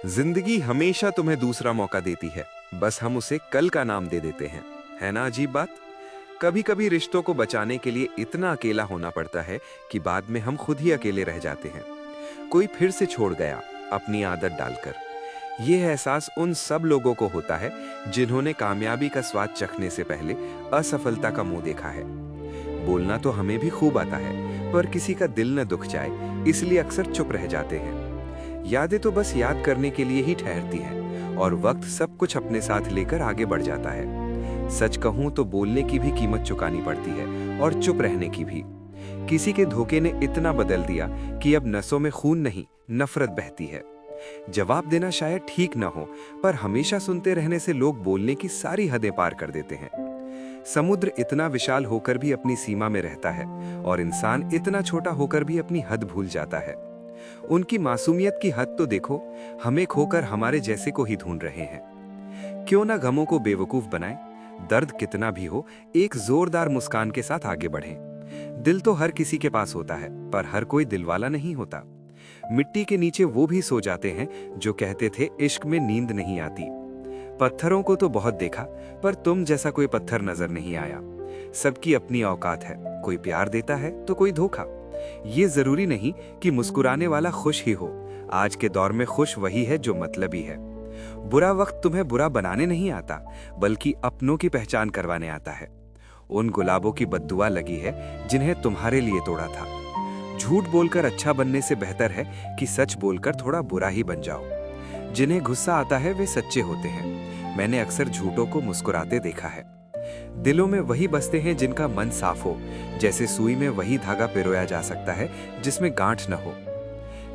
जिंदगी हमेशा तुम्हें दूसरा मौका देती है, बस हम उसे कल का नाम दे देते हैं। है ना अजीब बात? कभी कभी रिश्तों को बचाने के लिए इतना अकेला होना पड़ता है कि बाद में हम खुद ही अकेले रह जाते हैं। कोई फिर से छोड़ गया, अपनी आदत डालकर। यह एहसास उन सब लोगों को होता है जिन्होंने कामयाबी का स्वाद चखने से पहले असफलता का मुंह देखा है। बोलना तो हमें भी खूब आता है, पर किसी का दिल न दुख जाए इसलिए अक्सर चुप रह जाते हैं। यादें तो बस याद करने के लिए ही ठहरती हैं और वक्त सब कुछ अपने साथ लेकर आगे बढ़ जाता है। सच कहूं तो बोलने की भी कीमत चुकानी पड़ती है और चुप रहने की भी। किसी के धोखे ने इतना बदल दिया कि अब नसों में खून नहीं, नफरत बहती है। जवाब देना शायद ठीक ना हो, पर हमेशा सुनते रहने से लोग बोलने की सारी हदें पार कर देते हैं। समुद्र इतना विशाल होकर भी अपनी सीमा में रहता है और इंसान इतना छोटा होकर भी अपनी हद भूल जाता है। उनकी मासूमियत की हद तो देखो, हमें खोकर हमारे जैसे को ही ढूंढ रहे हैं। क्यों ना गमों को बेवकूफ बनाएं, दर्द कितना भी हो एक जोरदार मुस्कान के साथ आगे बढ़ें। दिल तो हर किसी के पास होता है, पर हर कोई दिलवाला नहीं होता। मिट्टी के नीचे वो भी सो जाते हैं जो कहते थे इश्क में नींद नहीं आती। पत्थरों को तो बहुत देखा, पर तुम जैसा कोई पत्थर नजर नहीं आया। सबकी अपनी औकात है, कोई प्यार देता है तो कोई धोखा। ये जरूरी नहीं कि मुस्कुराने वाला खुश ही हो। आज के दौर में खुश वही है जो मतलबी है। बुरा वक्त तुम्हें बुरा बनाने नहीं आता, बल्कि अपनों की पहचान करवाने आता है। उन गुलाबों की बद्दुआ लगी है जिन्हें तुम्हारे लिए तोड़ा था। झूठ बोलकर अच्छा बनने से बेहतर है कि सच बोलकर थोड़ा बुरा ही बन जाओ। जिन्हें गुस्सा आता है वे सच्चे होते हैं। मैंने अक्सर झूठों को मुस्कुराते देखा है। दिलों में वही बसते हैं जिनका मन साफ हो, जैसे सुई में वही धागा पिरोया जा सकता है जिसमें गांठ न हो।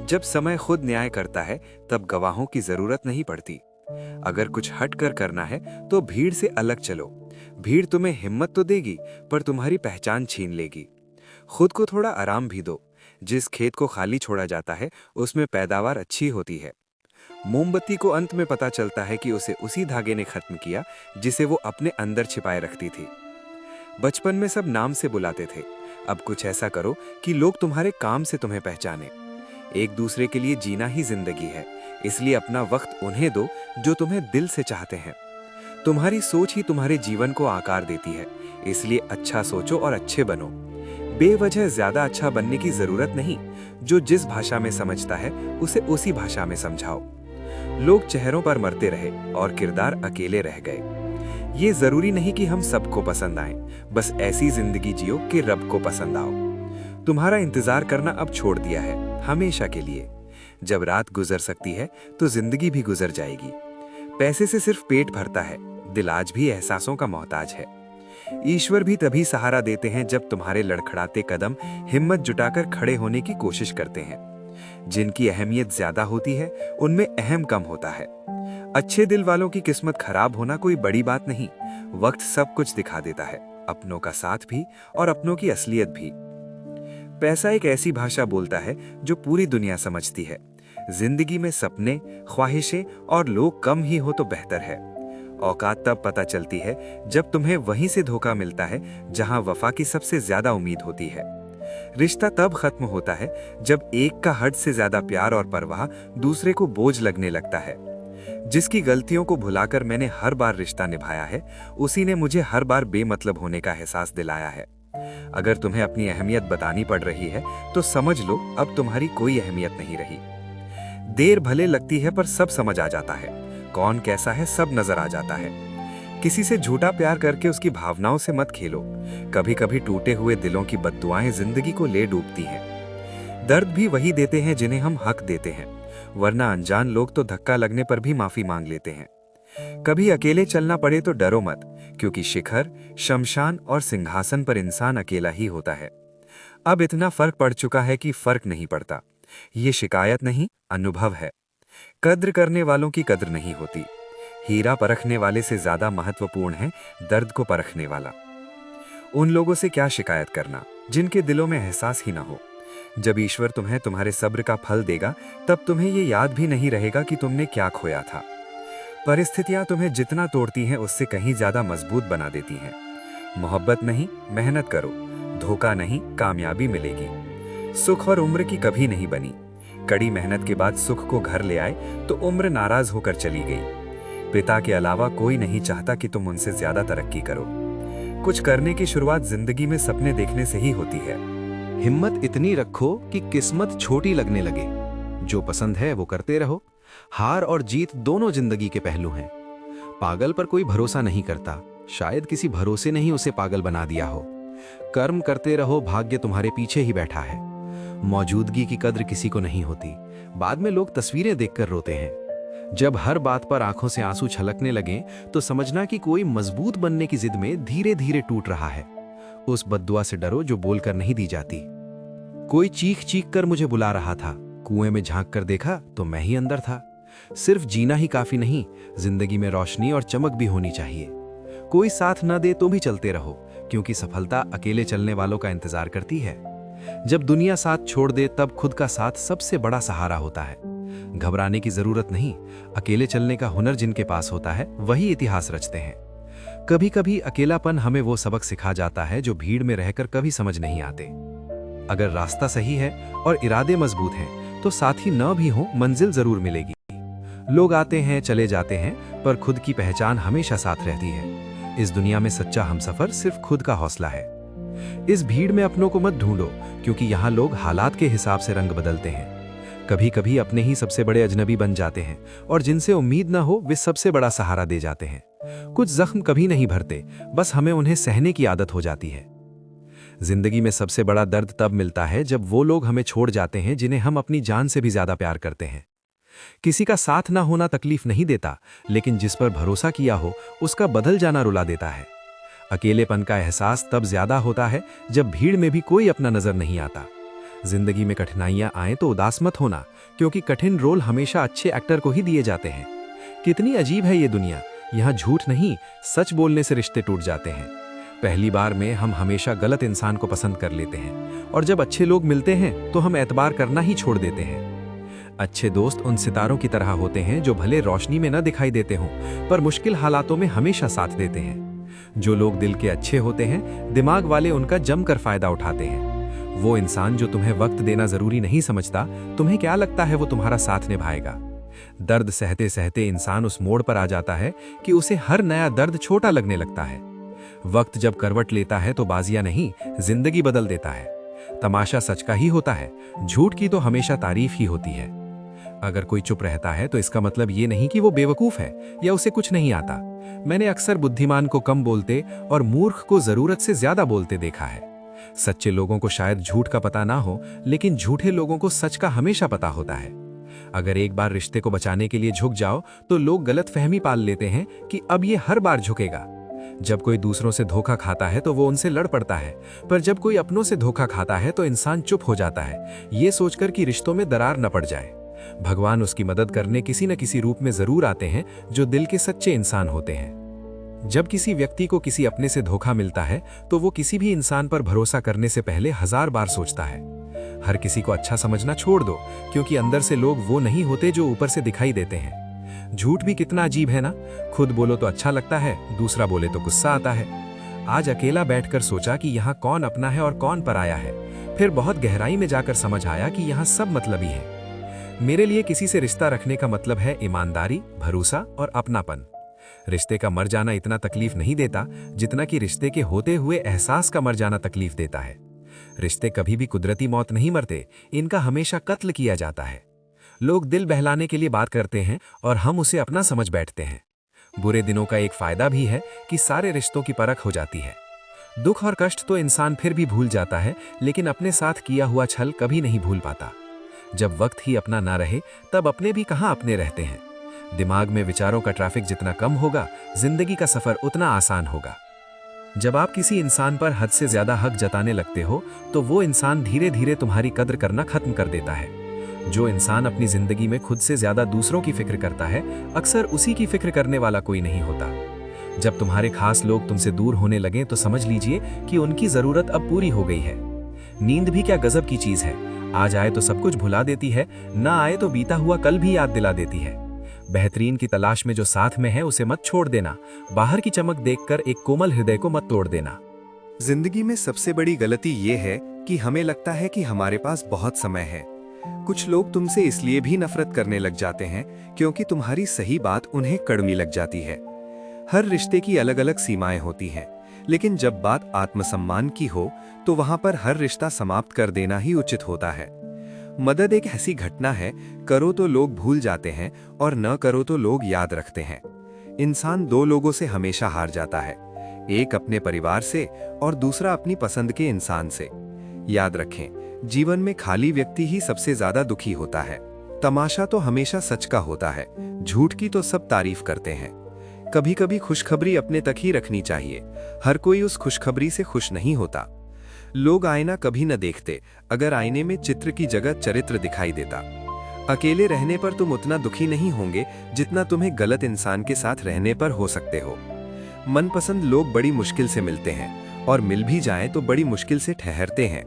जब समय खुद न्याय करता है तब गवाहों की जरूरत नहीं पड़ती। अगर कुछ हट कर करना है तो भीड़ से अलग चलो। भीड़ तुम्हें हिम्मत तो देगी, पर तुम्हारी पहचान छीन लेगी। खुद को थोड़ा आराम भी दो। जिस खेत को खाली छोड़ा जाता है उसमें पैदावार अच्छी होती है। मोमबत्ती को अंत में पता चलता है कि उसे उसी धागे ने खत्म किया जिसे वो अपने अंदर छिपाए रखती थी। बचपन में सब नाम से बुलाते थे, अब कुछ ऐसा करो कि लोग तुम्हारे काम से तुम्हें पहचाने। एक दूसरे के लिए जीना ही जिंदगी है, इसलिए अपना वक्त उन्हें दो जो तुम्हें दिल से चाहते हैं। तुम्हारी सोच ही तुम्हारे जीवन को आकार देती है, इसलिए अच्छा सोचो और अच्छे बनो। बेवजह ज्यादा अच्छा बनने की जरूरत नहीं। जो जिस भाषा में समझता है उसे उसी भाषा में समझाओ। लोग चेहरों पर मरते रहे और किरदार अकेले रह गए। ये जरूरी नहीं कि हम सबको पसंद आएं, बस ऐसी जिंदगी जियो कि रब को पसंद आओ। तुम्हारा इंतजार करना अब छोड़ दिया है, हमेशा के लिए। जब रात गुजर सकती है तो जिंदगी भी गुजर जाएगी। पैसे से सिर्फ पेट भरता है, दिल आज भी एहसासों का मोहताज है। ईश्वर भी तभी सहारा देते हैं जब तुम्हारे लड़खड़ाते कदम हिम्मत जुटाकर खड़े होने की कोशिश करते हैं। जिनकी अहमियत ज्यादा होती है उनमें अहम कम होता है। अच्छे दिल वालों की किस्मत खराब होना कोई बड़ी बात नहीं। वक्त सब कुछ दिखा देता है, अपनों का साथ भी और अपनों की असलियत भी। पैसा एक ऐसी भाषा बोलता है जो पूरी दुनिया समझती है। जिंदगी में सपने, ख्वाहिशें और लोग कम ही हो तो बेहतर है। औकात तब पता चलती है जब तुम्हें वहीं से धोखा मिलता है जहां वफा की सबसे ज्यादा उम्मीद होती है। रिश्ता तब खत्म होता है जब एक का हद से ज्यादा प्यार और परवाह दूसरे को बोझ लगने लगता है। जिसकी गलतियों को भुलाकर मैंने हर बार रिश्ता निभाया है, उसी ने मुझे हर बार बेमतलब होने का एहसास दिलाया है। अगर तुम्हें अपनी अहमियत बतानी पड़ रही है तो समझ लो अब तुम्हारी कोई अहमियत नहीं रही। देर भले लगती है पर सब समझ आ जाता है। कौन कैसा है सब नजर आ जाता है। किसी से झूठा प्यार करके उसकी भावनाओं से मत खेलो। कभी कभी टूटे हुए दिलों की बद्दुआएं जिंदगी को ले डूबती हैं। दर्द भी वही देते हैं जिन्हें हम हक देते हैं, वरना अनजान लोग तो धक्का लगने पर भी माफी मांग लेते हैं। कभी अकेले चलना पड़े तो डरो मत, क्योंकि शिखर, शमशान और सिंहासन पर इंसान अकेला ही होता है। अब इतना फर्क पड़ चुका है कि फर्क नहीं पड़ता। ये शिकायत नहीं, अनुभव है। कद्र करने वालों की कद्र नहीं होती। हीरा परखने वाले से ज्यादा महत्वपूर्ण है दर्द को परखने वाला। उन लोगों से क्या शिकायत करना जिनके दिलों में एहसास ही ना हो। जब ईश्वर तुम्हें तुम्हारे सब्र का फल देगा तब तुम्हें ये याद भी नहीं रहेगा कि तुमने क्या खोया था। परिस्थितियां तुम्हें जितना तोड़ती हैं उससे कहीं ज्यादा मजबूत बना देती हैं। मोहब्बत नहीं, मेहनत करो। धोखा नहीं, कामयाबी मिलेगी। सुख और उम्र की कभी नहीं बनी। कड़ी मेहनत के बाद सुख को घर ले आए तो उम्र नाराज होकर चली गई। पिता के अलावा कोई नहीं चाहता कि तुम उनसे ज्यादा तरक्की करो। कुछ करने की शुरुआत जिंदगी में सपने देखने से ही होती है। हिम्मत इतनी रखो कि किस्मत छोटी लगने लगे। जो पसंद है वो करते रहो। हार और जीत दोनों जिंदगी के पहलू हैं। पागल पर कोई भरोसा नहीं करता, शायद किसी भरोसे ने ही उसे पागल बना दिया हो। कर्म करते रहो, भाग्य तुम्हारे पीछे ही बैठा है। मौजूदगी की कद्र किसी को नहीं होती, बाद में लोग तस्वीरें देखकर रोते हैं। जब हर बात पर आंखों से आंसू छलकने लगे तो समझना कि कोई मजबूत बनने की जिद में धीरे धीरे टूट रहा है। उस बद्दुआ से डरो जो बोलकर नहीं दी जाती। कोई चीख चीख कर मुझे बुला रहा था, कुएं में झांक कर देखा तो मैं ही अंदर था। सिर्फ जीना ही काफी नहीं, जिंदगी में रोशनी और चमक भी होनी चाहिए। कोई साथ न दे तो भी चलते रहो, क्योंकि सफलता अकेले चलने वालों का इंतजार करती है। जब दुनिया साथ छोड़ दे तब खुद का साथ सबसे बड़ा सहारा होता है। घबराने की जरूरत नहीं, अकेले चलने का हुनर जिनके पास होता है वही इतिहास रचते हैं। कभी कभी अकेलापन हमें वो सबक सिखा जाता है जो भीड़ में रहकर कभी समझ नहीं आते। अगर रास्ता सही है और इरादे मजबूत हैं तो साथी न भी हो मंजिल जरूर मिलेगी। लोग आते हैं चले जाते हैं, पर खुद की पहचान हमेशा साथ रहती है। इस दुनिया में सच्चा हमसफर सिर्फ खुद का हौसला है। इस भीड़ में अपनों को मत ढूंढो, क्योंकि यहाँ लोग हालात के हिसाब से रंग बदलते हैं। कभी कभी अपने ही सबसे बड़े अजनबी बन जाते हैं, और जिनसे उम्मीद न हो वे सबसे बड़ा सहारा दे जाते हैं। कुछ जख्म कभी नहीं भरते, बस हमें उन्हें सहने की आदत हो जाती है। जिंदगी में सबसे बड़ा दर्द तब मिलता है जब वो लोग हमें छोड़ जाते हैं जिन्हें हम अपनी जान से भी ज्यादा प्यार करते हैं। किसी का साथ ना होना तकलीफ नहीं देता, लेकिन जिस पर भरोसा किया हो उसका बदल जाना रुला देता है। अकेलेपन का एहसास तब ज्यादा होता है जब भीड़ में भी कोई अपना नजर नहीं आता। जिंदगी में कठिनाइयां आए तो उदास मत होना, क्योंकि कठिन रोल हमेशा अच्छे एक्टर को ही दिए जाते हैं। कितनी अजीब है ये दुनिया, यहाँ झूठ नहीं सच बोलने से रिश्ते टूट जाते हैं। पहली बार में हम हमेशा गलत इंसान को पसंद कर लेते हैं, और जब अच्छे लोग मिलते हैं तो हम एतबार करना ही छोड़ देते हैं। अच्छे दोस्त उन सितारों की तरह होते हैं जो भले रोशनी में न दिखाई देते हों, पर मुश्किल हालातों में हमेशा साथ देते हैं। जो लोग दिल के अच्छे होते हैं, दिमाग वाले उनका जमकर फायदा उठाते हैं। वो इंसान जो तुम्हें वक्त देना जरूरी नहीं समझता, तुम्हें क्या लगता है वो तुम्हारा साथ निभाएगा। दर्द सहते सहते इंसान उस मोड़ पर आ जाता है कि उसे हर नया दर्द छोटा लगने लगता है। वक्त जब करवट लेता है तो बाजियां नहीं, जिंदगी बदल देता है। तमाशा सच का ही होता है, झूठ की तो हमेशा तारीफ ही होती है। अगर कोई चुप रहता है तो इसका मतलब ये नहीं कि वो बेवकूफ है या उसे कुछ नहीं आता। मैंने अक्सर बुद्धिमान को कम बोलते और मूर्ख को जरूरत से ज्यादा बोलते देखा है। सच्चे लोगों को शायद झूठ का पता ना हो, लेकिन झूठे लोगों को सच का हमेशा पता होता है। अगर एक बार रिश्ते को बचाने के लिए झुक जाओ तो लोग गलतफहमी पाल लेते हैं कि अब ये हर बार झुकेगा। जब कोई दूसरों से धोखा खाता है तो वो उनसे लड़ पड़ता है, पर जब कोई अपनों से धोखा खाता है तो इंसान चुप हो जाता है, ये सोचकर कि रिश्तों में दरार न पड़ जाए। भगवान उसकी मदद करने किसी न किसी रूप में जरूर आते हैं जो दिल के सच्चे इंसान होते हैं। जब किसी व्यक्ति को किसी अपने से धोखा मिलता है तो वो किसी भी इंसान पर भरोसा करने से पहले 1000 बार सोचता है। हर किसी को अच्छा समझना छोड़ दो, क्योंकि अंदर से लोग वो नहीं होते जो ऊपर से दिखाई देते हैं। झूठ भी कितना अजीब है ना, खुद बोलो तो अच्छा लगता है, दूसरा बोले तो गुस्सा आता है। आज अकेला बैठकर सोचा कि यहाँ कौन अपना है और कौन पराया है। फिर बहुत गहराई में जाकर समझ आया कि यहाँ सब मतलबी है। मेरे लिए किसी से रिश्ता रखने का मतलब है ईमानदारी, भरोसा और अपनापन। रिश्ते का मर जाना इतना तकलीफ नहीं देता जितना कि रिश्ते के होते हुए एहसास का मर जाना तकलीफ देता है। रिश्ते कभी भी कुदरती मौत नहीं मरते, इनका हमेशा कत्ल किया जाता है। लोग दिल बहलाने के लिए बात करते हैं और हम उसे अपना समझ बैठते हैं। बुरे दिनों का एक फायदा भी है कि सारे रिश्तों की परख हो जाती है। दुख और कष्ट तो इंसान फिर भी भूल जाता है, लेकिन अपने साथ किया हुआ छल कभी नहीं भूल पाता। जब वक्त ही अपना ना रहे तब अपने भी कहाँ अपने रहते हैं। दिमाग में विचारों का ट्रैफिक जितना कम होगा, जिंदगी का सफर उतना आसान होगा। जब आप किसी इंसान पर हद से ज्यादा हक जताने लगते हो तो वो इंसान धीरे धीरे तुम्हारी कद्र करना खत्म कर देता है। जो इंसान अपनी जिंदगी में खुद से ज्यादा दूसरों की फिक्र करता है, अक्सर उसी की फिक्र करने वाला कोई नहीं होता। जब तुम्हारे खास लोग तुमसे दूर होने लगे तो समझ लीजिए कि उनकी जरूरत अब पूरी हो गई है। नींद भी क्या गजब की चीज है, आज आए तो सब कुछ भुला देती है, ना आए तो बीता हुआ कल भी याद दिला देती है। बेहतरीन की तलाश में जो साथ में है उसे मत छोड़ देना, बाहर की चमक देखकर एक कोमल हृदय को मत तोड़ देना। जिंदगी में सबसे बड़ी गलती ये है कि हमें लगता है कि हमारे पास बहुत समय है, कुछ लोग तुमसे इसलिए भी नफरत करने लग जाते हैं क्योंकि तुम्हारी सही बात उन्हें कड़वी लग जाती है। हर रिश्ते की अलग अलग सीमाएं होती हैं, लेकिन जब बात आत्मसम्मान की हो तो वहां पर हर रिश्ता समाप्त कर देना ही उचित होता है। मदद एक ऐसी घटना है, करो तो लोग भूल जाते हैं और न करो तो लोग याद रखते हैं। इंसान दो लोगों से हमेशा हार जाता है, एक अपने परिवार से और दूसरा अपनी पसंद के इंसान से। याद रखें, जीवन में खाली व्यक्ति ही सबसे ज्यादा दुखी होता है। तमाशा तो हमेशा सच का होता है, झूठ की तो सब तारीफ करते हैं। कभी कभी खुशखबरी अपने तक ही रखनी चाहिए, हर कोई उस खुशखबरी से खुश नहीं होता। लोग आईना कभी न देखते अगर आईने में चित्र की जगह चरित्र दिखाई देता। अकेले रहने पर तुम उतना दुखी नहीं होंगे जितना तुम्हें गलत इंसान के साथ रहने पर हो सकते हो। मनपसंद लोग बड़ी मुश्किल से मिलते हैं और मिल भी जाएं तो बड़ी मुश्किल से ठहरते हैं।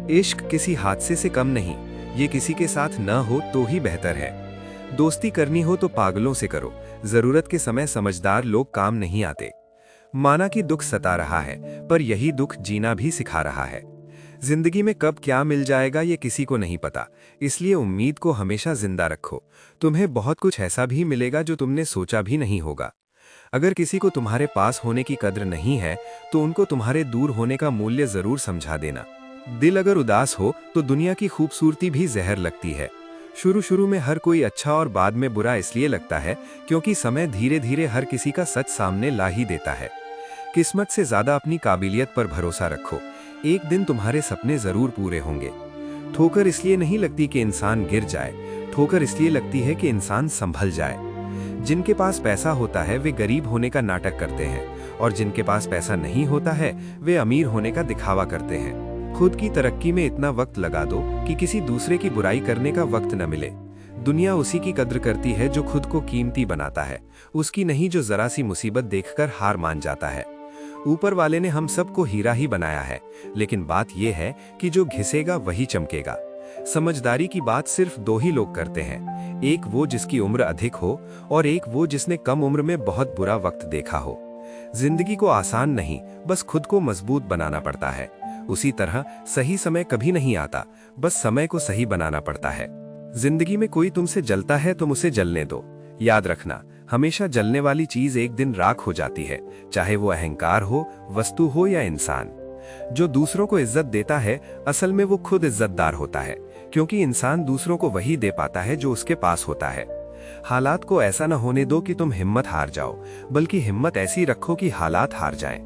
इश्क किसी हादसे से कम नहीं, ये किसी के साथ न हो तो ही बेहतर है। दोस्ती करनी हो तो पागलों से करो, जरूरत के समय समझदार लोग काम नहीं आते। माना कि दुख सता रहा है, पर यही दुख जीना भी सिखा रहा है। जिंदगी में कब क्या मिल जाएगा ये किसी को नहीं पता, इसलिए उम्मीद को हमेशा जिंदा रखो। तुम्हें बहुत कुछ ऐसा भी मिलेगा जो तुमने सोचा भी नहीं होगा। अगर किसी को तुम्हारे पास होने की कद्र नहीं है तो उनको तुम्हारे दूर होने का मूल्य जरूर समझा देना। दिल अगर उदास हो तो दुनिया की खूबसूरती भी जहर लगती है। शुरू शुरू में हर कोई अच्छा और बाद में बुरा इसलिए लगता है क्योंकि समय धीरे धीरे हर किसी का सच सामने ला ही देता है। किस्मत से ज्यादा अपनी काबिलियत पर भरोसा रखो, एक दिन तुम्हारे सपने जरूर पूरे होंगे। ठोकर इसलिए नहीं लगती कि इंसान गिर जाए, ठोकर इसलिए लगती है कि इंसान संभल जाए। जिनके पास पैसा होता है वे गरीब होने का नाटक करते हैं और जिनके पास पैसा नहीं होता है वे अमीर होने का दिखावा करते हैं। खुद की तरक्की में इतना वक्त लगा दो कि किसी दूसरे की बुराई करने का वक्त न मिले। दुनिया उसी की कद्र करती है जो खुद को कीमती बनाता है, उसकी नहीं जो जरा सी मुसीबत देखकर हार मान जाता है। ऊपर वाले ने हम सबको हीरा ही बनाया है, लेकिन बात यह है कि जो घिसेगा वही चमकेगा। समझदारी की बात सिर्फ दो ही लोग करते हैं, एक वो जिसकी उम्र अधिक हो और एक वो जिसने कम उम्र में बहुत बुरा वक्त देखा हो। जिंदगी को आसान नहीं, बस खुद को मजबूत बनाना पड़ता है। उसी तरह सही समय कभी नहीं आता, बस समय को सही बनाना पड़ता है। जिंदगी में कोई तुमसे जलता है तुम उसे जलने दो। याद रखना, हमेशा जलने वाली चीज एक दिन राख हो जाती है, चाहे वो अहंकार हो, वस्तु हो या इंसान। जो दूसरों को इज्जत देता है असल में वो खुद इज्जतदार होता है, क्योंकि इंसान दूसरों को वही दे पाता है जो उसके पास होता है। हालात को ऐसा न होने दो कि तुम हिम्मत हार जाओ, बल्कि हिम्मत ऐसी रखो कि हालात हार जाएं।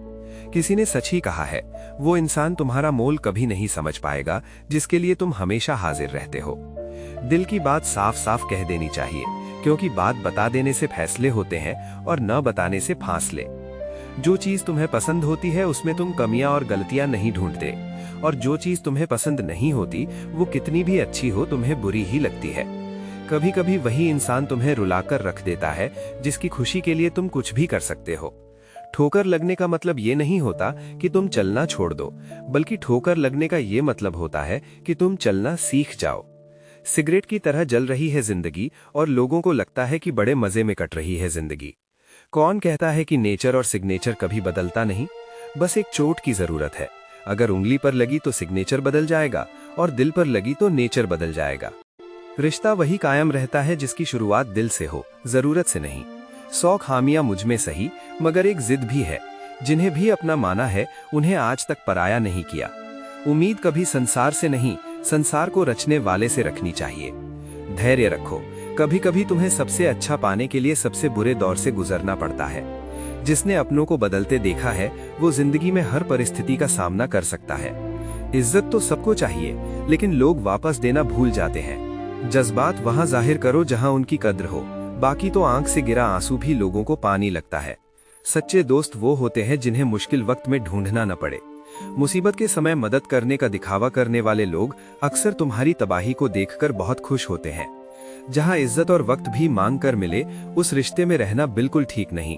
किसी ने सच ही कहा है, वो इंसान तुम्हारा मोल कभी नहीं समझ पाएगा जिसके लिए तुम हमेशा हाजिर रहते हो। दिल की बात साफ साफ कह देनी चाहिए, क्योंकि बात बता देने से फैसले होते हैं और न बताने से फासले। जो चीज तुम्हें पसंद होती है उसमें तुम कमियां और गलतियां नहीं ढूंढते, और जो चीज तुम्हें पसंद नहीं होती वो कितनी भी अच्छी हो तुम्हें बुरी ही लगती है। कभी कभी वही इंसान तुम्हें रुलाकर रख देता है जिसकी खुशी के लिए तुम कुछ भी कर सकते हो। ठोकर लगने का मतलब ये नहीं होता कि तुम चलना छोड़ दो, बल्कि ठोकर लगने का ये मतलब होता है कि तुम चलना सीख जाओ। सिगरेट की तरह जल रही है जिंदगी और लोगों को लगता है कि बड़े मजे में कट रही है जिंदगी। कौन कहता है कि नेचर और सिग्नेचर कभी बदलता नहीं? बस एक चोट की जरूरत है। अगर उंगली पर लगी तो सिग्नेचर बदल जाएगा और दिल पर लगी तो नेचर बदल जाएगा। रिश्ता वही कायम रहता है जिसकी शुरुआत दिल से हो, जरूरत से नहीं। 100 खामियां मुझ में सही, मगर एक जिद भी है। जिन्हें भी अपना माना है उन्हें आज तक पराया नहीं किया। उम्मीद कभी संसार से नहीं, संसार को रचने वाले से रखनी चाहिए। धैर्य रखो, कभी कभी तुम्हें सबसे अच्छा पाने के लिए सबसे बुरे दौर से गुजरना पड़ता है। जिसने अपनों को बदलते देखा है वो जिंदगी में हर परिस्थिति का सामना कर सकता है। इज्जत तो सबको चाहिए, लेकिन लोग वापस देना भूल जाते हैं। जज्बात वहां जाहिर करो जहां उनकी कद्र हो, बाकी तो आंख से गिरा आंसू भी लोगों को पानी लगता है। सच्चे दोस्त वो होते हैं जिन्हें मुश्किल वक्त में ढूंढना न पड़े। मुसीबत के समय मदद करने का दिखावा करने वाले लोग अक्सर तुम्हारी तबाही को देखकर बहुत खुश होते हैं। जहां इज्जत और वक्त भी मांग कर मिले उस रिश्ते में रहना बिल्कुल ठीक नहीं।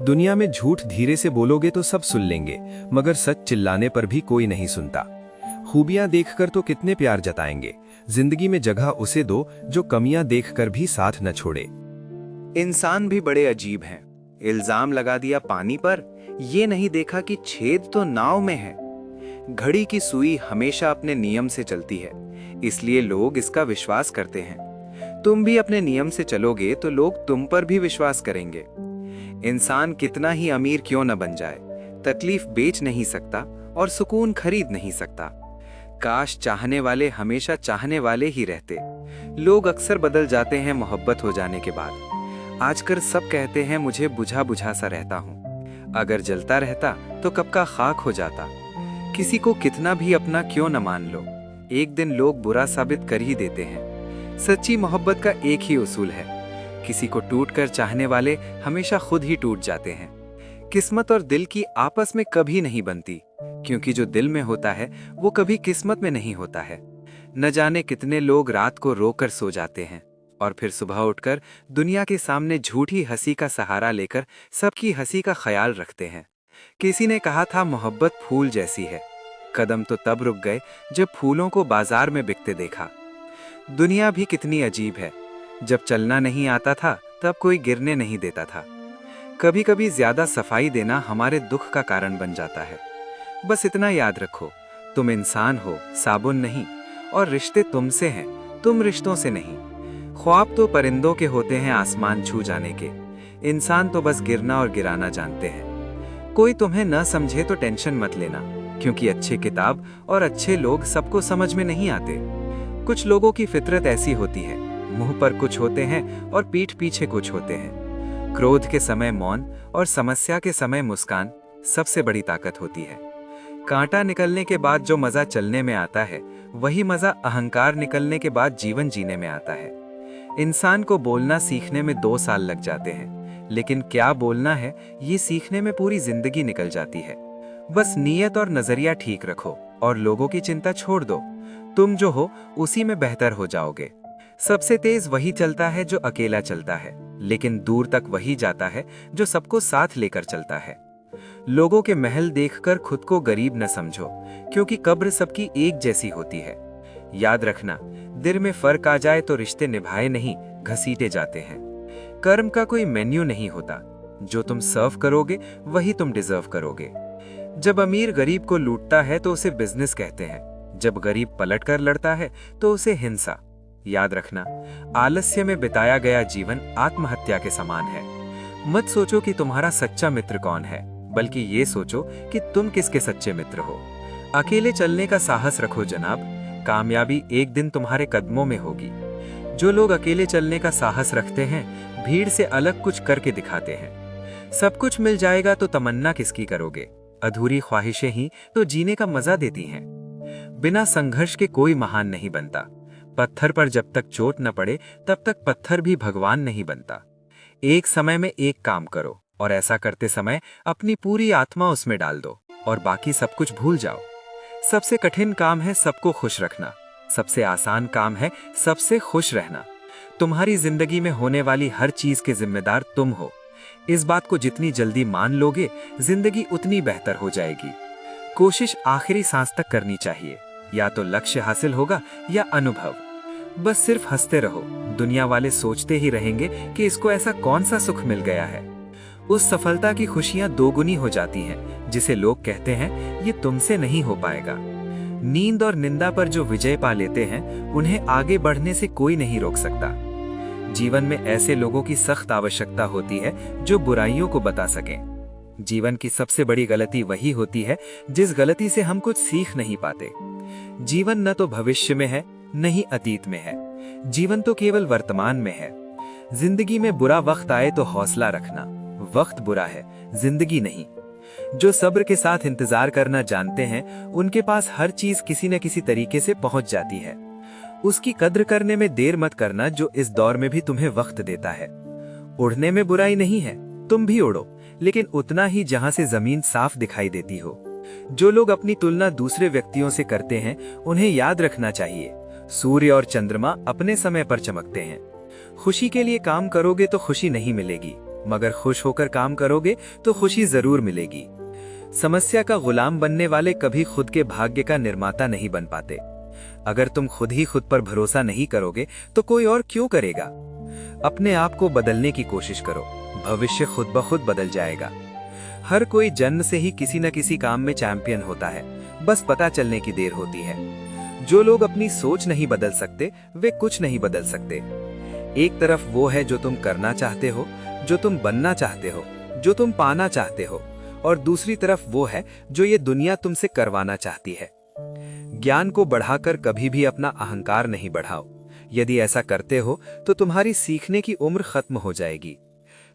दुनिया में झूठ धीरे से बोलोगे तो सब सुन लेंगे, मगर सच चिल्लाने पर भी कोई नहीं सुनता। खूबियां देखकर तो कितने प्यार जताएंगे, जिंदगी में जगह उसे दो जो कमियां देखकर भी साथ न छोड़े। इंसान भी बड़े अजीब हैं। इल्जाम लगा दिया पानी पर, ये नहीं देखा कि छेद तो नाव में है। घड़ी की सुई हमेशा अपने नियम से चलती है, इसलिए लोग इसका विश्वास करते हैं। तुम भी अपने नियम से चलोगे तो लोग तुम पर भी विश्वास करेंगे। इंसान कितना ही अमीर क्यों न बन जाए, तकलीफ बेच नहीं सकता और सुकून खरीद नहीं सकता। काश चाहने वाले हमेशा चाहने वाले ही रहते। लोग अक्सर बदल जाते हैं मोहब्बत हो जाने के बाद। आजकल सब कहते हैं मुझे बुझा बुझा सा रहता हूँ। अगर जलता रहता तो कब का खाक हो जाता। किसी को कितना भी अपना क्यों न मान लो, एक दिन लोग बुरा साबित कर ही देते हैं। सच्ची मोहब्बत का एक ही उसूल है, किसी को टूट कर चाहने वाले हमेशा खुद ही टूट जाते हैं। किस्मत और दिल की आपस में कभी नहीं बनती, क्योंकि जो दिल में होता है वो कभी किस्मत में नहीं होता है। न जाने कितने लोग रात को रोकर सो जाते हैं और फिर सुबह उठकर दुनिया के सामने झूठी हंसी का सहारा लेकर सबकी हंसी का ख्याल रखते हैं। किसी ने कहा था मोहब्बत फूल जैसी है। कदम तो तब रुक गए जब फूलों को बाजार में बिकते देखा। दुनिया भी कितनी अजीब है, जब चलना नहीं आता था तब कोई गिरने नहीं देता था। कभी कभी ज्यादा सफाई देना हमारे दुख का कारण बन जाता है। बस इतना याद रखो, तुम इंसान हो, साबुन नहीं, और रिश्ते तुमसे हैं, तुम रिश्तों से नहीं। ख्वाब तो परिंदों के होते हैं आसमान छू जाने के, इंसान तो बस गिरना और गिराना जानते हैं। कोई तुम्हें न समझे तो टेंशन मत लेना, क्योंकि अच्छे किताब और अच्छे लोग सबको समझ में नहीं आते। कुछ लोगों की फितरत ऐसी होती है, मुंह पर कुछ होते हैं और पीठ पीछे कुछ होते हैं। क्रोध के समय मौन और समस्या के समय मुस्कान सबसे बड़ी ताकत होती है। कांटा निकलने के बाद जो मजा चलने में आता है, वही मजा अहंकार निकलने के बाद जीवन जीने में आता है। इंसान को बोलना सीखने में 2 साल लग जाते हैं, लेकिन क्या बोलना है ये सीखने में पूरी जिंदगी निकल जाती है। बस नीयत और नजरिया ठीक रखो और लोगों की चिंता छोड़ दो। तुम जो हो उसी में बेहतर हो जाओगे। सबसे तेज वही चलता है जो अकेला चलता है, लेकिन दूर तक वही जाता है जो सबको साथ लेकर चलता है। लोगों के महल देखकर खुद को गरीब न समझो, क्योंकि कब्र सबकी एक जैसी होती है। याद रखना, दिल में फर्क आ जाए तो रिश्ते निभाए नहीं, घसीटे जाते हैं। कर्म का कोई मेन्यू नहीं होता, जो तुम सर्व करोगे वही तुम डिजर्व करोगे। जब अमीर गरीब को लूटता है तो उसे बिजनेस कहते हैं, जब गरीब पलट कर लड़ता है तो उसे हिंसा। याद रखना, आलस्य में बिताया गया जीवन आत्महत्या के समान है। मत सोचो कि तुम्हारा सच्चा मित्र कौन है, बल्कि ये सोचो कि तुम किसके सच्चे मित्र हो। अकेले चलने का साहस रखो जनाब, कामयाबी एक दिन तुम्हारे कदमों में होगी। जो लोग अकेले चलने का साहस रखते हैं, भीड़ से अलग कुछ करके दिखाते हैं। सब कुछ मिल जाएगा तो तमन्ना किसकी करोगे, अधूरी ख्वाहिशें ही तो जीने का मजा देती हैं। बिना संघर्ष के कोई महान नहीं बनता। पत्थर पर जब तक चोट न पड़े तब तक पत्थर भी भगवान नहीं बनता। एक समय में एक काम करो और ऐसा करते समय अपनी पूरी आत्मा उसमें डाल दो और बाकी सब कुछ भूल जाओ। सबसे कठिन काम है सबको खुश रखना, सबसे आसान काम है सबसे खुश रहना। तुम्हारी जिंदगी में होने वाली हर चीज के जिम्मेदार तुम हो। इस बात को जितनी जल्दी मान लोगे, जिंदगी उतनी बेहतर हो जाएगी। कोशिश आखिरी सांस तक करनी चाहिए, या तो लक्ष्य हासिल होगा या अनुभव। बस सिर्फ हंसते रहो, दुनिया वाले सोचते ही रहेंगे कि इसको ऐसा कौन सा सुख मिल गया है। उस सफलता की खुशियां दोगुनी हो जाती हैं, जिसे लोग कहते हैं ये तुमसे नहीं हो पाएगा। नींद और निंदा पर जो विजय पा लेते हैं, उन्हें आगे बढ़ने से कोई नहीं रोक सकता। जीवन में ऐसे लोगों की सख्त आवश्यकता होती है जो बुराइयों को बता सकें। जीवन की सबसे बड़ी गलती वही होती है जिस गलती से हम कुछ सीख नहीं पाते। जीवन न तो भविष्य में है, न ही अतीत में है। जीवन तो केवल वर्तमान में है। जिंदगी में बुरा वक्त आए तो हौसला रखना, वक्त बुरा है, जिंदगी नहीं। जो सब्र के साथ इंतजार करना जानते हैं, उनके पास हर चीज किसी न किसी तरीके से पहुंच जाती है। उसकी कद्र करने में देर मत करना, जो इस दौर में भी तुम्हें वक्त देता है। उड़ने में बुराई नहीं है, तुम भी उड़ो, लेकिन उतना ही जहां से जमीन साफ दिखाई देती हो। जो लोग अपनी तुलना दूसरे व्यक्तियों से करते हैं, उन्हें याद रखना चाहिए, सूर्य और चंद्रमा अपने समय पर चमकते हैं। खुशी के लिए काम करोगे तो खुशी नहीं मिलेगी, मगर खुश होकर काम करोगे तो खुशी जरूर मिलेगी। समस्या का गुलाम बनने वाले कभी खुद के भाग्य का निर्माता नहीं बन पाते। अगर तुम खुद ही खुद पर भरोसा नहीं करोगे तो कोई और क्यों करेगा। अपने आप को बदलने की कोशिश करो, भविष्य खुद ब खुद बदल जाएगा। हर कोई जन्म से ही किसी न किसी काम में चैंपियन होता है, बस पता चलने की देर होती है। जो लोग अपनी सोच नहीं बदल सकते वे कुछ नहीं बदल सकते। एक तरफ वो है जो तुम करना चाहते हो, जो तुम बनना चाहते हो, जो तुम पाना चाहते हो, और दूसरी तरफ वो है जो ये दुनिया तुमसे करवाना चाहती है। ज्ञान को बढ़ाकर कभी भी अपना अहंकार नहीं बढ़ाओ। यदि ऐसा करते हो तो तुम्हारी सीखने की उम्र खत्म हो जाएगी।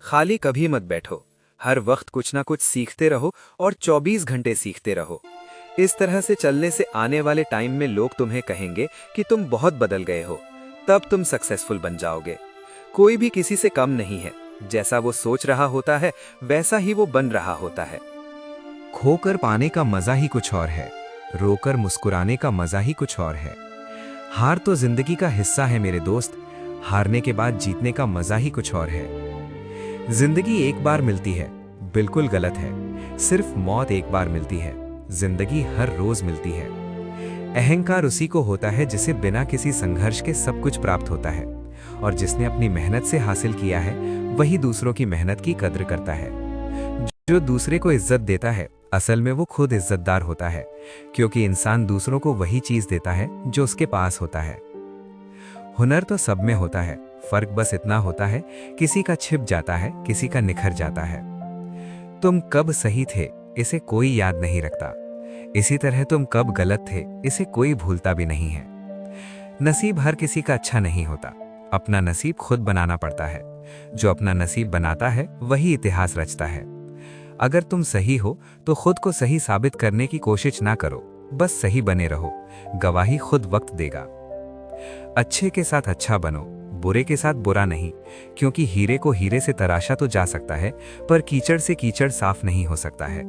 खाली कभी मत बैठो, हर वक्त कुछ ना कुछ सीखते रहो और 24 घंटे सीखते रहो। इस तरह से चलने से आने वाले टाइम में लोग तुम्हें कहेंगे कि तुम बहुत बदल गए हो, तब तुम सक्सेसफुल बन जाओगे। कोई भी किसी से कम नहीं है, जैसा वो सोच रहा होता है वैसा ही वो बन रहा होता है। खोकर पाने का मजा ही कुछ और है, रोकर मुस्कुराने का मजा ही कुछ और है। हार तो जिंदगी का हिस्सा है मेरे दोस्त, हारने के बाद जीतने का मजा ही कुछ और है। जिंदगी एक बार मिलती है, बिल्कुल गलत है। सिर्फ मौत एक बार मिलती है, जिंदगी हर रोज मिलती है। अहंकार उसी को होता है जिसे बिना किसी संघर्ष के सब कुछ प्राप्त होता है, और जिसने अपनी मेहनत से हासिल किया है वही दूसरों की मेहनत की कद्र करता है। जो दूसरे को इज्जत देता है असल में वो खुद इज्जतदार होता है, क्योंकि इंसान दूसरों को वही चीज देता है जो उसके पास होता है। हुनर तो सब में होता है, फर्क बस इतना होता है किसी का छिप जाता है, किसी का निखर जाता है। तुम कब सही थे इसे कोई याद नहीं रखता, इसी तरह तुम कब गलत थे इसे कोई भूलता भी नहीं है। नसीब हर किसी का अच्छा नहीं होता, अपना नसीब खुद बनाना पड़ता है। जो अपना नसीब बनाता है वही इतिहास रचता है। अगर तुम सही हो तो खुद को सही साबित करने की कोशिश ना करो, बस सही बने रहो, गवाही खुद वक्त देगा। अच्छे के साथ अच्छा बनो, बुरे के साथ बुरा नहीं, क्योंकि हीरे को हीरे से तराशा तो जा सकता है पर कीचड़ से कीचड़ साफ नहीं हो सकता है।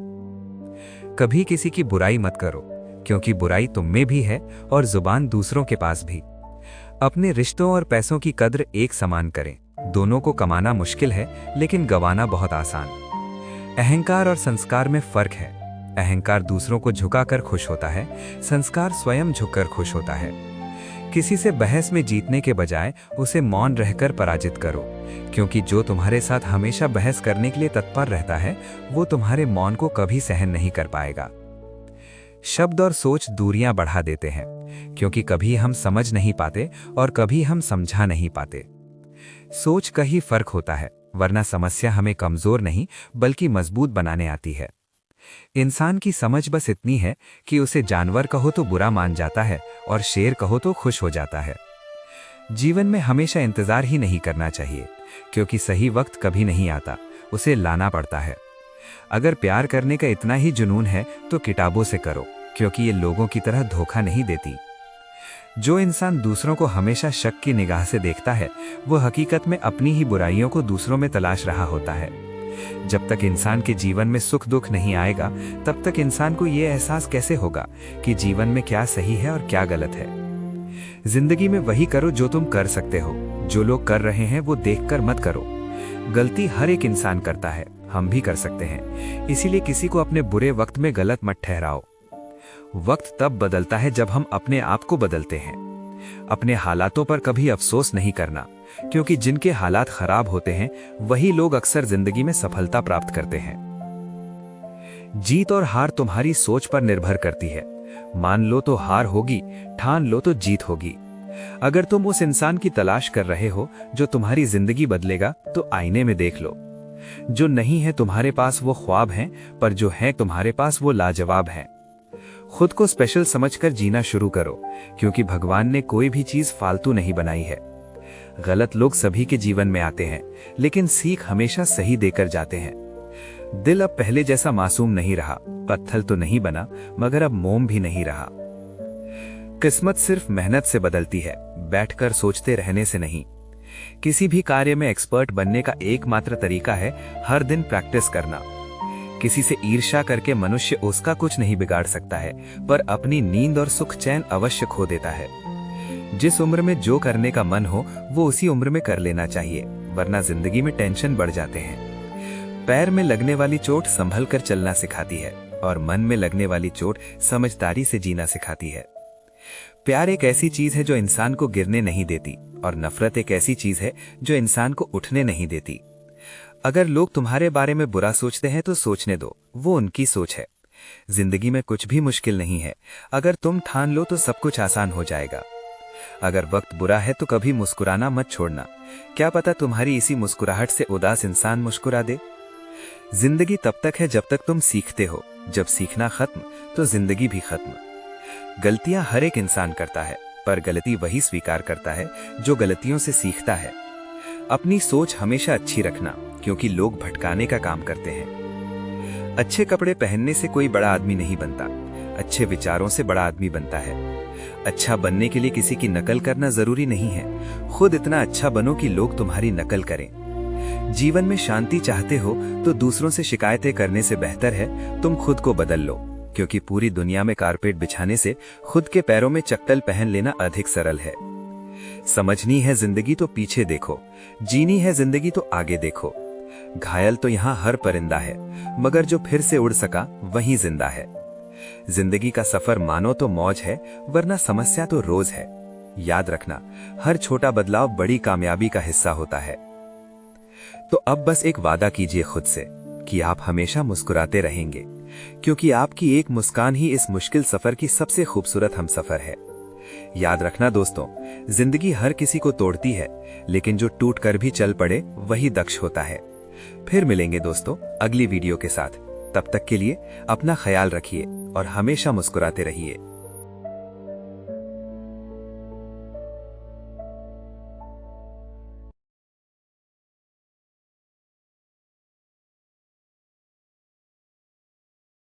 कभी किसी की बुराई मत करो, क्योंकि बुराई तुम में भी है और जुबान दूसरों के पास भी। अपने रिश्तों और पैसों की कद्र एक समान करें, दोनों को कमाना मुश्किल है लेकिन गंवाना बहुत आसान। अहंकार और संस्कार में फर्क है। अहंकार दूसरों को झुकाकर खुश होता है, संस्कार स्वयं झुककर खुश होता है। किसी से बहस में जीतने के बजाय उसे मौन रहकर पराजित करो, क्योंकि जो तुम्हारे साथ हमेशा बहस करने के लिए तत्पर रहता है वो तुम्हारे मौन को कभी सहन नहीं कर पाएगा। शब्द और सोच दूरियां बढ़ा देते हैं, क्योंकि कभी हम समझ नहीं पाते और कभी हम समझा नहीं पाते। सोच का ही फर्क होता है, वरना समस्या हमें कमजोर नहीं बल्कि मजबूत बनाने आती है। इंसान की समझ बस इतनी है कि उसे जानवर कहो तो बुरा मान जाता है और शेर कहो तो खुश हो जाता है। जीवन में हमेशा इंतजार ही नहीं करना चाहिए, क्योंकि सही वक्त कभी नहीं आता, उसे लाना पड़ता है। अगर प्यार करने का इतना ही जुनून है तो किताबों से करो, क्योंकि ये लोगों की तरह धोखा नहीं देती। जो इंसान दूसरों को हमेशा शक की निगाह से देखता है वो हकीकत में अपनी ही बुराइयों को दूसरों में तलाश रहा होता है। जब तक इंसान के जीवन में सुख दुख नहीं आएगा तब तक इंसान को ये एहसास कैसे होगा कि जीवन में क्या सही है और क्या गलत है। जिंदगी में वही करो जो तुम कर सकते हो, जो लोग कर रहे हैं वो देखकर मत करो। गलती हर एक इंसान करता है, हम भी कर सकते हैं, इसीलिए किसी को अपने बुरे वक्त में गलत मत ठहराओ। वक्त तब बदलता है जब हम अपने आप को बदलते हैं। अपने हालातों पर कभी अफसोस नहीं करना, क्योंकि जिनके हालात खराब होते हैं वही लोग अक्सर जिंदगी में सफलता प्राप्त करते हैं। जीत और हार तुम्हारी सोच पर निर्भर करती है। मान लो तो हार होगी, ठान लो तो जीत होगी। अगर तुम उस इंसान की तलाश कर रहे हो जो तुम्हारी जिंदगी बदलेगा तो आईने में देख लो। जो नहीं है तुम्हारे पास वो ख्वाब हैं, पर जो है तुम्हारे पास वो लाजवाब हैं। खुद को स्पेशल समझकर जीना शुरू करो, क्योंकि भगवान ने कोई भी चीज फालतू नहीं बनाई है। गलत लोग सभी के जीवन में आते हैं, लेकिन सीख हमेशा सही देकर जाते हैं। दिल अब पहले जैसा मासूम नहीं रहा, पत्थर तो नहीं बना मगर अब मोम भी नहीं रहा। किस्मत सिर्फ मेहनत से बदलती है, बैठकर सोचते रहने से नहीं। किसी भी कार्य में एक्सपर्ट बनने का एकमात्र तरीका है हर दिन प्रैक्टिस करना। किसी से ईर्ष्या करके मनुष्य उसका कुछ नहीं बिगाड़ सकता है, पर अपनी नींद और सुख चैन अवश्य खो देता है। जिस उम्र में जो करने का मन हो वो उसी उम्र में कर लेना चाहिए, वरना जिंदगी में टेंशन बढ़ जाते हैं। पैर में लगने वाली चोट संभल कर चलना सिखाती है और मन में लगने वाली चोट समझदारी से जीना सिखाती है। प्यार एक ऐसी चीज है जो इंसान को गिरने नहीं देती, और नफरत एक ऐसी चीज है जो इंसान को उठने नहीं देती। अगर लोग तुम्हारे बारे में बुरा सोचते हैं तो सोचने दो, वो उनकी सोच है। जिंदगी में कुछ भी मुश्किल नहीं है। अगर तुम ठान लो तो सब कुछ आसान हो जाएगा। अगर वक्त बुरा है तो कभी मुस्कुराना मत छोड़ना। क्या पता तुम्हारी इसी मुस्कुराहट से उदास इंसान मुस्कुरा दे। जिंदगी तब तक है जब तक तुम सीखते हो। जब सीखना खत्म तो जिंदगी भी खत्म। गलतियां हर एक इंसान करता है, पर गलती वही स्वीकार करता है जो गलतियों से सीखता है। अपनी सोच हमेशा अच्छी रखना, क्योंकि लोग भटकाने का काम करते हैं। अच्छे कपड़े पहनने से कोई बड़ा आदमी नहीं बनता, अच्छे विचारों से बड़ा आदमी बनता है। अच्छा बनने के लिए किसी की नकल करना जरूरी नहीं है, खुद इतना अच्छा बनो कि लोग तुम्हारी नकल करें। जीवन में शांति चाहते हो तो दूसरों से शिकायतें करने से बेहतर है तुम खुद को बदल लो, क्योंकि पूरी दुनिया में कारपेट बिछाने से खुद के पैरों में चप्पल पहन लेना अधिक सरल है। समझनी है जिंदगी तो पीछे देखो, जीनी है जिंदगी तो आगे देखो। घायल तो यहाँ हर परिंदा है, मगर जो फिर से उड़ सका वही जिंदा है। जिंदगी का सफर मानो तो मौज है, वरना समस्या तो रोज है। याद रखना, हर छोटा बदलाव बड़ी कामयाबी का हिस्सा होता है। तो अब बस एक वादा कीजिए खुद से कि आप हमेशा मुस्कुराते रहेंगे, क्योंकि आपकी एक मुस्कान ही इस मुश्किल सफर की सबसे खूबसूरत हमसफर है। याद रखना दोस्तों, जिंदगी हर किसी को तोड़ती है, लेकिन जो टूट कर भी चल पड़े वही दक्ष होता है। फिर मिलेंगे दोस्तों अगली वीडियो के साथ। तब तक के लिए अपना ख्याल रखिए और हमेशा मुस्कुराते रहिए।